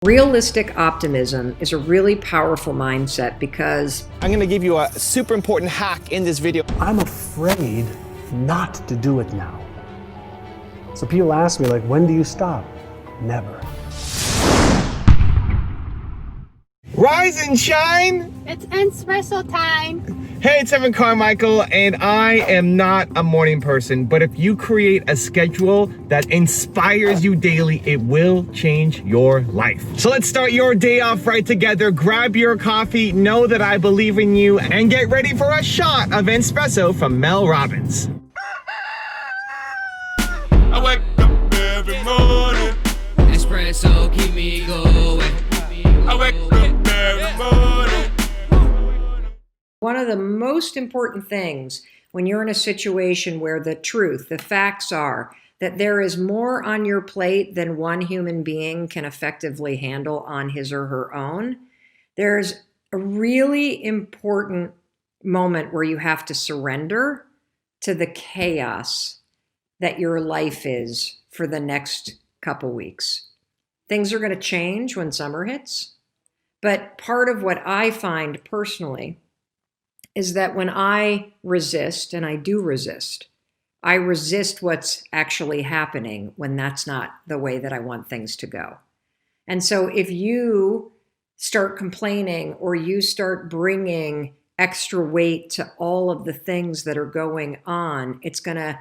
Realistic optimism is a really powerful mindset because I'm going to give you a super important hack in this video. I'm afraid not to do it now. So people ask me, like, when do you stop? Never. Rise and shine! It's Entspresso time! Hey, it's Carmichael, and I am not a morning person, but if you create a schedule that inspires you daily, it will change your life. So let's start your day off right together. Grab your coffee, know that I believe in you, and get ready for a shot of Entspresso from Mel Robbins. I wake up every morning. Espresso keep me going. I wake up every morning. one of the most important things when you're in a situation where the truth, the facts are that there is more on your plate than one human being can effectively handle on his or her own, there's a really important moment where you have to surrender to the chaos that your life is for the next couple weeks. Things are going to change when summer hits, but part of what I find personally is that when I resist, and I do resist, I resist what's actually happening when that's not the way that I want things to go. And so if you start complaining or you start bringing extra weight to all of the things that are going on, it's going to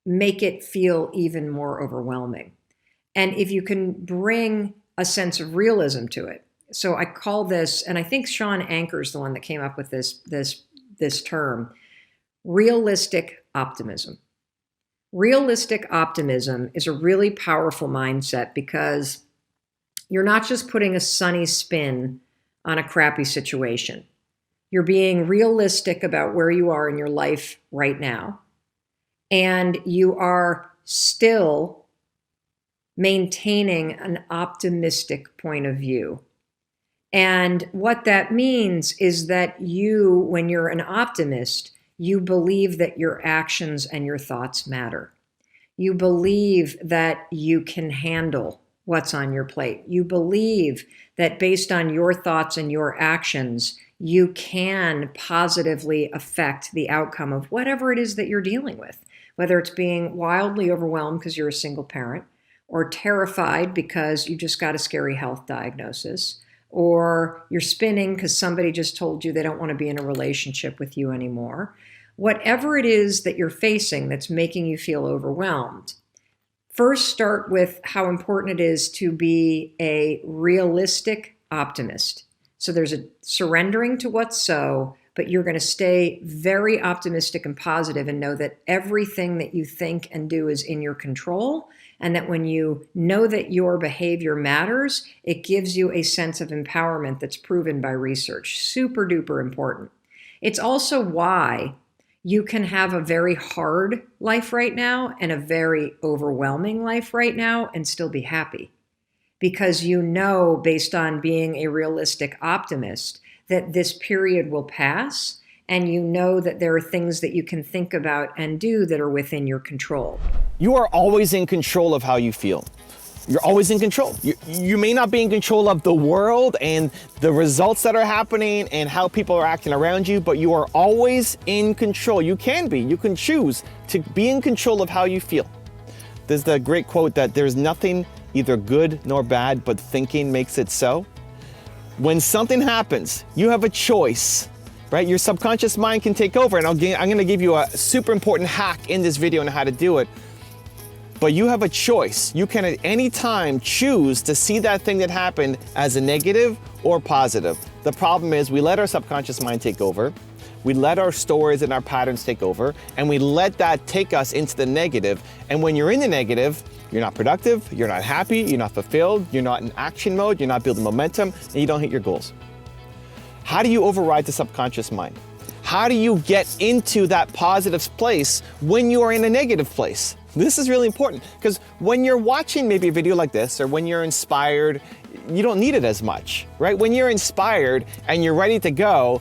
make it feel even more overwhelming. And if you can bring a sense of realism to it, so I call this, and I think Sean Anker's the one that came up with this term, realistic optimism. Realistic optimism is a really powerful mindset because you're not just putting a sunny spin on a crappy situation. You're being realistic about where you are in your life right now, and you are still maintaining an optimistic point of view. And what that means is that you, when you're an optimist, you believe that your actions and your thoughts matter. You believe that you can handle what's on your plate. You believe that based on your thoughts and your actions, you can positively affect the outcome of whatever it is that you're dealing with, whether it's being wildly overwhelmed because you're a single parent, or terrified because you just got a scary health diagnosis, or you're spinning because somebody just told you they don't want to be in a relationship with you anymore. Whatever it is that you're facing that's making you feel overwhelmed, first start with how important it is to be a realistic optimist. So there's a surrendering to what's so, but you're going to stay very optimistic and positive and know that everything that you think and do is in your control, and that when you know that your behavior matters, it gives you a sense of empowerment that's proven by research. Super duper important. It's also why you can have a very hard life right now and a very overwhelming life right now and still be happy. Because you know, based on being a realistic optimist, that this period will pass, and you know that there are things that you can think about and do that are within your control. You are always in control of how you feel. You're always in control. You may not be in control of the world and the results that are happening and how people are acting around you, but you are always in control. You can be. You can choose to be in control of how you feel. There's the great quote that there's nothing either good nor bad, but thinking makes it so. When something happens, you have a choice, right? Your subconscious mind can take over, and I'm going to give you a super important hack in this video on how to do it. But you have a choice. You can at any time choose to see that thing that happened as a negative or positive. The problem is we let our subconscious mind take over. We let our stories and our patterns take over, and we let that take us into the negative. And when you're in the negative, you're not productive, you're not happy, you're not fulfilled, you're not in action mode, you're not building momentum, and you don't hit your goals. How do you override the subconscious mind? How do you get into that positive place when you are in a negative place? This is really important, because when you're watching maybe a video like this, or when you're inspired, you don't need it as much, right? When you're inspired and you're ready to go,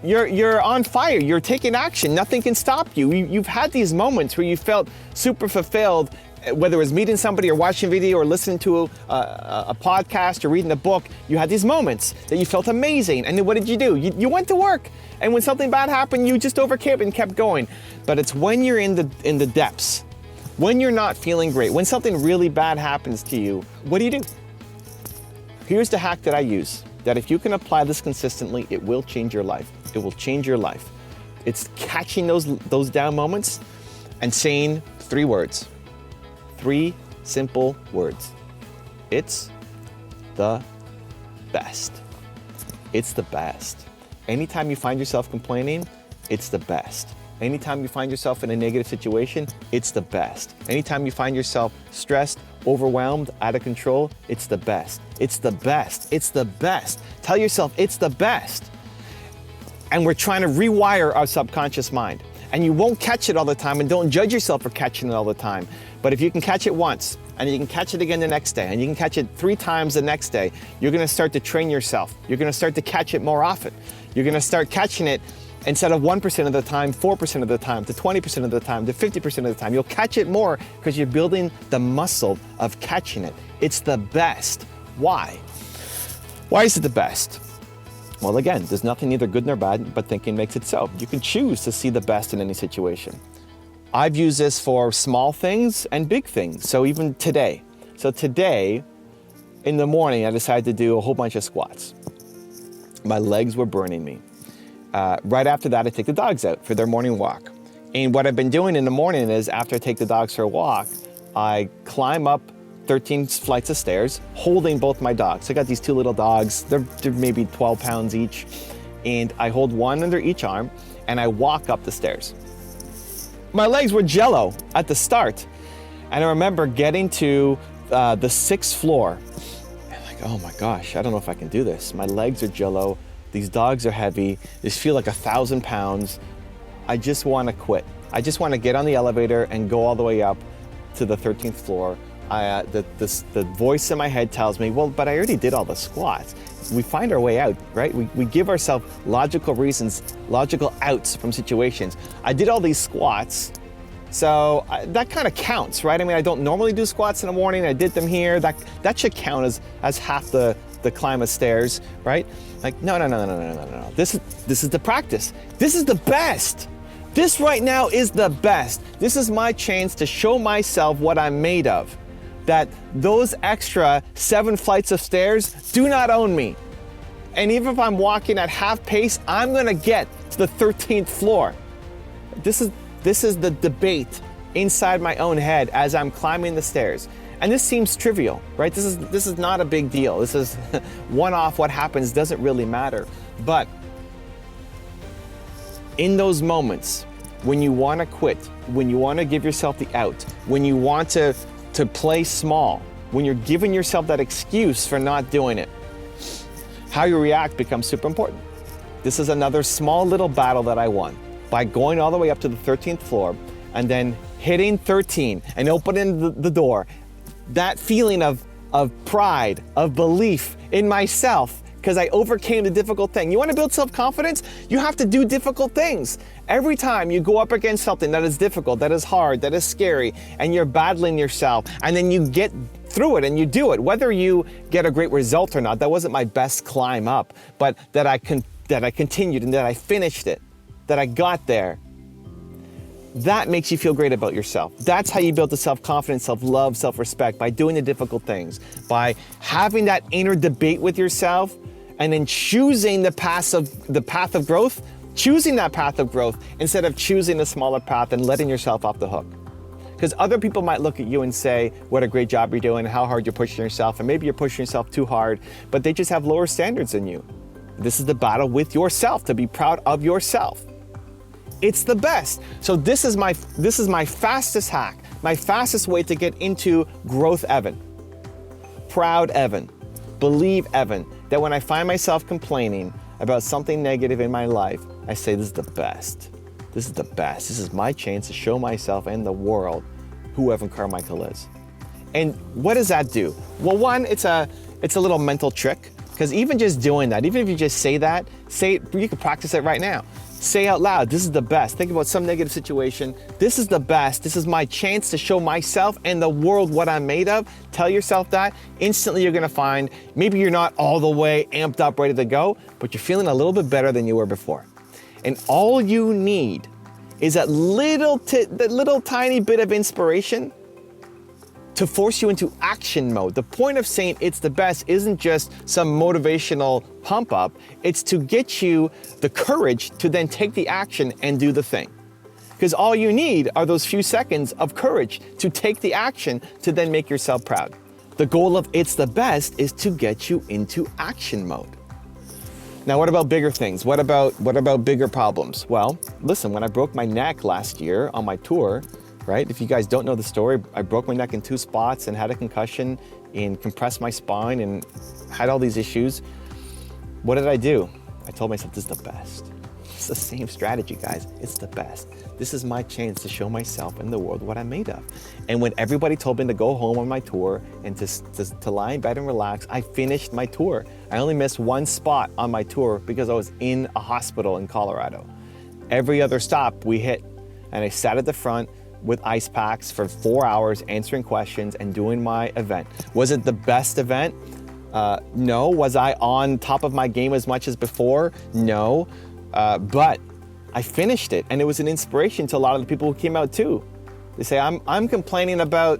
you're on fire, you're taking action, nothing can stop you. You've had these moments where you felt super fulfilled whether it was meeting somebody or watching a video or listening to a podcast or reading a book, you had these moments that you felt amazing. And then what did you do? You went to work. And when something bad happened, you just overcame it and kept going. But it's when you're in the depths, when you're not feeling great, when something really bad happens to you, what do? Here's the hack that I use, that if you can apply this consistently, it will change your life. It will change your life. It's catching those down moments and saying 3 words. 3 simple words. It's the best. It's the best. Anytime you find yourself complaining, it's the best. Anytime you find yourself in a negative situation, it's the best. Anytime you find yourself stressed, overwhelmed, out of control, it's the best. It's the best. It's the best. Tell yourself it's the best. And we're trying to rewire our subconscious mind. And you won't catch it all the time, and don't judge yourself for catching it all the time. But if you can catch it once, and you can catch it again the next day, and you can catch it 3 times the next day, you're gonna start to train yourself. You're gonna start to catch it more often. You're gonna start catching it instead of 1% of the time, 4% of the time, to 20% of the time, to 50% of the time. You'll catch it more because you're building the muscle of catching it. It's the best. Why? Why is it the best? Well, again, there's nothing neither good nor bad, but thinking makes it so. You can choose to see the best in any situation. I've used this for small things and big things. So even today. So today, in the morning, I decided to do a whole bunch of squats. My legs were burning me. Right after that, I take the dogs out for their morning walk. And what I've been doing in the morning is after I take the dogs for a walk, I climb up 13 flights of stairs, holding both my dogs. I got these 2 little dogs. They're maybe 12 pounds each. And I hold one under each arm and I walk up the stairs. My legs were jello at the start. And I remember getting to the 6th floor. And like, oh my gosh, I don't know if I can do this. My legs are jello. These dogs are heavy. They feel like 1,000 pounds. I just want to quit. I just want to get on the elevator and go all the way up to the 13th floor. The voice in my head tells me, well, but I already did all the squats. We find our way out, right? We give ourselves logical reasons, logical outs from situations. I did all these squats, so that kind of counts, right? I mean, I don't normally do squats in the morning. I did them here. That should count as half the climb of stairs, right? Like, no. This is the practice. This is the best. This right now is the best. This is my chance to show myself what I'm made of. That those extra 7 flights of stairs do not own me. And even if I'm walking at half pace, I'm gonna get to the 13th floor. This is the debate inside my own head as I'm climbing the stairs. And this seems trivial, right? This is not a big deal. This is one-off. What happens doesn't really matter. But in those moments, when you want to quit, when you want to give yourself the out, when you want to play small, when you're giving yourself that excuse for not doing it, how you react becomes super important. This is another small little battle that I won by going all the way up to the 13th floor and then hitting 13 and opening the door. That feeling of pride, of belief in myself, because I overcame the difficult thing. You want to build self-confidence? You have to do difficult things. Every time you go up against something that is difficult, that is hard, that is scary, and you're battling yourself, and then you get through it and you do it, whether you get a great result or not. That wasn't my best climb up, but that I continued and that I finished it, that I got there. That makes you feel great about yourself. That's how you build the self-confidence, self-love, self-respect, by doing the difficult things, by having that inner debate with yourself, and then choosing the path of growth, choosing that path of growth instead of choosing the smaller path and letting yourself off the hook. Because other people might look at you and say, what a great job you're doing, how hard you're pushing yourself, and maybe you're pushing yourself too hard, but they just have lower standards than you. This is the battle with yourself, to be proud of yourself. It's the best. So this is my fastest hack, my fastest way to get into growth Evan. Proud Evan. Believe Evan. That when I find myself complaining about something negative in my life, I say, this is the best. This is the best. This is my chance to show myself and the world who Evan Carmichael is. And what does that do? Well, one, it's a little mental trick, because even just doing that, even if you just say that, you can practice it right now. Say out loud, this is the best. Think about some negative situation. This is the best. This is my chance to show myself and the world what I'm made of. Tell yourself that. Instantly you're gonna find, maybe you're not all the way amped up, ready to go, but you're feeling a little bit better than you were before. And all you need is that little tiny bit of inspiration to force you into action mode. The point of saying it's the best isn't just some motivational pump up, it's to get you the courage to then take the action and do the thing. Because all you need are those few seconds of courage to take the action to then make yourself proud. The goal of it's the best is to get you into action mode. Now, what about bigger things? What about bigger problems? Well, listen, when I broke my neck last year on my tour, right? If you guys don't know the story, I broke my neck in 2 spots and had a concussion and compressed my spine and had all these issues. What did I do? I told myself, this is the best. It's the same strategy, guys. It's the best. This is my chance to show myself and the world what I'm made of. And when everybody told me to go home on my tour and to lie in bed and relax, I finished my tour. I only missed 1 spot on my tour because I was in a hospital in Colorado. Every other stop we hit, and I sat at the front with ice packs for 4 hours answering questions and doing my event. Was it the best event? No. Was I on top of my game as much as before? No. But I finished it, and it was an inspiration to a lot of the people who came out too. They say, I'm complaining about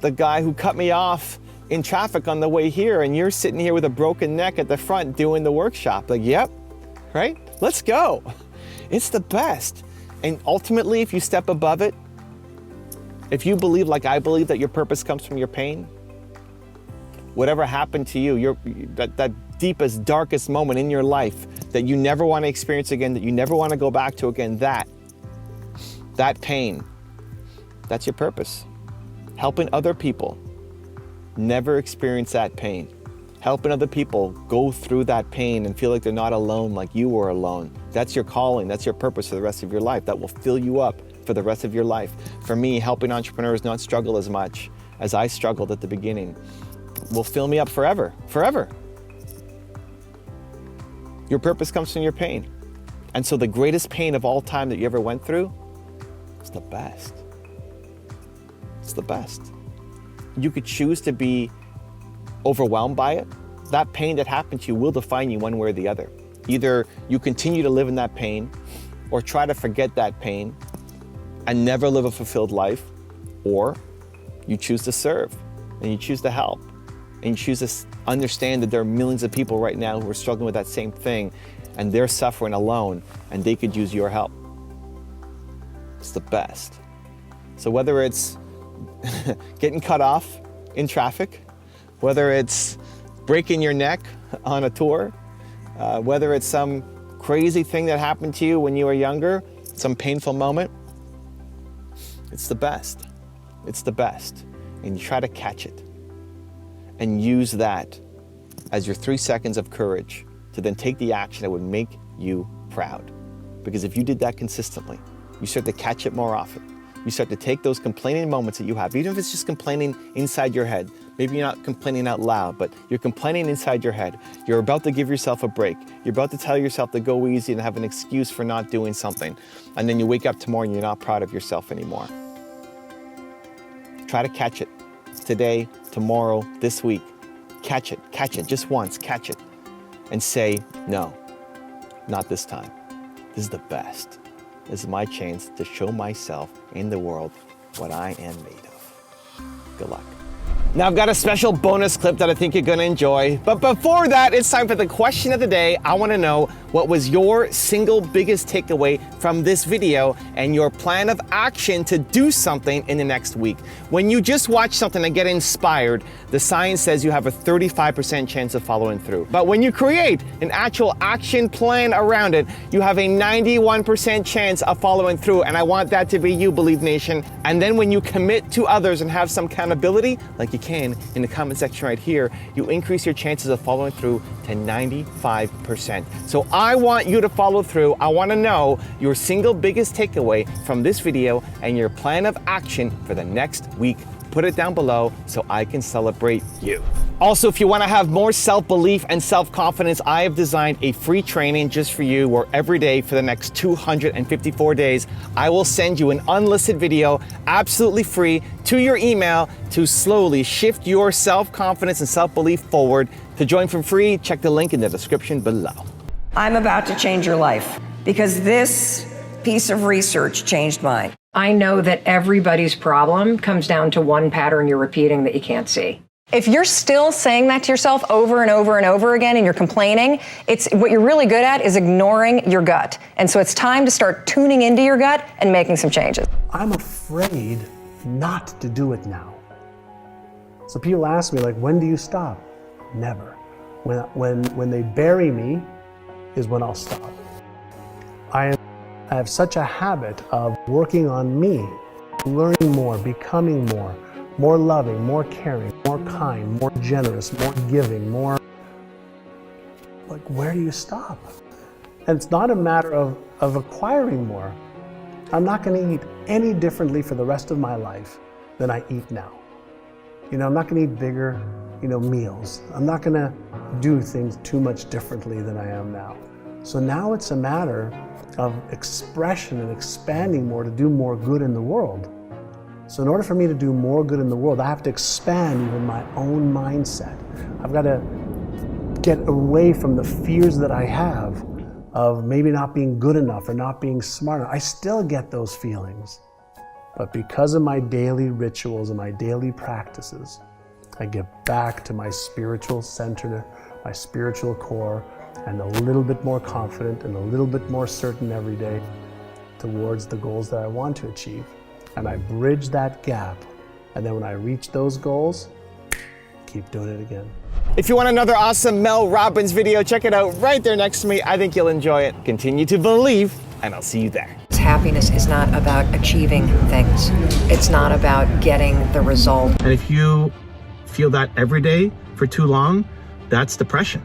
the guy who cut me off in traffic on the way here, and you're sitting here with a broken neck at the front doing the workshop. Like, yep, right? Let's go. It's the best. And ultimately, if you step above it, if you believe, like I believe, that your purpose comes from your pain, whatever happened to you, that deepest, darkest moment in your life that you never want to experience again, that you never want to go back to again, that pain, that's your purpose. Helping other people never experience that pain. Helping other people go through that pain and feel like they're not alone like you were alone. That's your calling, that's your purpose for the rest of your life. That will fill you up for the rest of your life. For me, helping entrepreneurs not struggle as much as I struggled at the beginning will fill me up forever, forever. Your purpose comes from your pain. And so the greatest pain of all time that you ever went through is the best. It's the best. You could choose to be overwhelmed by it. That pain that happened to you will define you one way or the other. Either you continue to live in that pain or try to forget that pain and never live a fulfilled life, or you choose to serve and you choose to help and you choose to understand that there are millions of people right now who are struggling with that same thing and they're suffering alone and they could use your help. It's the best. So whether it's getting cut off in traffic, whether it's breaking your neck on a tour, whether it's some crazy thing that happened to you when you were younger, some painful moment, it's the best. It's the best. And you try to catch it and use that as your 3 seconds of courage to then take the action that would make you proud. Because if you did that consistently, you start to catch it more often. You start to take those complaining moments that you have, even if it's just complaining inside your head. Maybe you're not complaining out loud, but you're complaining inside your head. You're about to give yourself a break. You're about to tell yourself to go easy and have an excuse for not doing something. And then you wake up tomorrow and you're not proud of yourself anymore. Try to catch it today, tomorrow, this week. Catch it just once, catch it. And say, no, not this time. This is the best. This is my chance to show myself and the world what I am made of. Good luck. Now I've got a special bonus clip that I think you're gonna enjoy. But before that, it's time for the question of the day. I wanna know, what was your single biggest takeaway from this video and your plan of action to do something in the next week? When you just watch something and get inspired, the science says you have a 35% chance of following through. But when you create an actual action plan around it, you have a 91% chance of following through. And I want that to be you, Believe Nation. And then when you commit to others and have some accountability, like you can in the comment section right here, you increase your chances of following through to 95%. So I want you to follow through. I want to know your single biggest takeaway from this video and your plan of action for the next week. Put it down below so I can celebrate you. Also, if you want to have more self-belief and self-confidence, I have designed a free training just for you where every day for the next 254 days, I will send you an unlisted video absolutely free to your email to slowly shift your self-confidence and self-belief forward. To join for free, check the link in the description below. I'm about to change your life because this piece of research changed mine. I know that everybody's problem comes down to one pattern you're repeating that you can't see. If you're still saying that to yourself over and over and over again and you're complaining, it's what you're really good at is ignoring your gut. And so it's time to start tuning into your gut and making some changes. I'm afraid not to do it now. So people ask me, like, when do you stop? Never. When they bury me is when I'll stop. I have such a habit of working on me, learning more, becoming more loving, more caring, more kind, more generous, more giving, more, like, where do you stop? And it's not a matter of acquiring more. I'm not going to eat any differently for the rest of my life than I eat now. I'm not going to eat bigger, meals. I'm not going to do things too much differently than I am now. So now it's a matter of expression and expanding more to do more good in the world. So in order for me to do more good in the world, I have to expand even my own mindset. I've got to get away from the fears that I have of maybe not being good enough or not being smart enough. I still get those feelings. But because of my daily rituals and my daily practices, I get back to my spiritual center, my spiritual core, and a little bit more confident and a little bit more certain every day towards the goals that I want to achieve. And I bridge that gap. And then when I reach those goals, keep doing it again. If you want another awesome Mel Robbins video, check it out right there next to me. I think you'll enjoy it. Continue to believe, and I'll see you there. Happiness is not about achieving things. It's not about getting the result. And if you feel that every day for too long, that's depression.